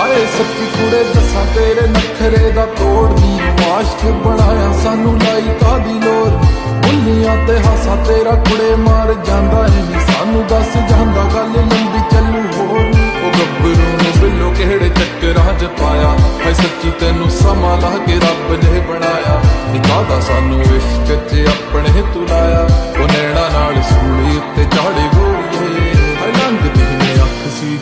ਹਾਏ ਸੱਚੀ ਕੁੜੇ ਦੱਸਾਂ ਤੇਰੇ ਨਖਰੇ ਦਾ ਤੋੜ ਨੀ ਆਸ਼ਕ ਬਣਾਇਆ ਸਾਨੂੰ ਲਾਈ ਕਾਦੀ ਲੋਰ ਬੁੱਲੀਆਂ ਤੇ ਹਾਸਾ ਤੇਰਾ ਕੁੜੇ ਮਾਰ ਜਾਂਦਾ ਨੀ ਸਾਨੂੰ ਦੱਸ ਜਾਂਦਾ ਗੱਲ ਲੰਬੀ ਚੱਲੂ ਹੋਰ ਨੀ ਉਹ ਗੱਭਰੂ ਨੂੰ ਬਿੱਲੋ ਕਿਹੜੇ ਚੱਕਰਾਂ 'ਚ ਪਾਇਆ ਹਾਏ ਸੱਚੀ ਤੈਨੂੰ ਸਮਾਂ ਲਾ ਕੇ ਰੱਬ ਨੇ ਬਣਾਇਆ ਨਿਕਾਦਾ ਸਾਨੂੰ ਇਸ਼ਕ 'ਚ ਆਪਣੇ ਤੂੰ ਲਾਇਆ ਉਹ ਨੈਣਾ ਨਾਲ ਸੂਲੀ ਉੱਤੇ ਚਾੜੇ ਗੋਰੀਏ ਹਾਏ ਲੰਘਦੀ ਨੇ ਅੱਖ ਸੀ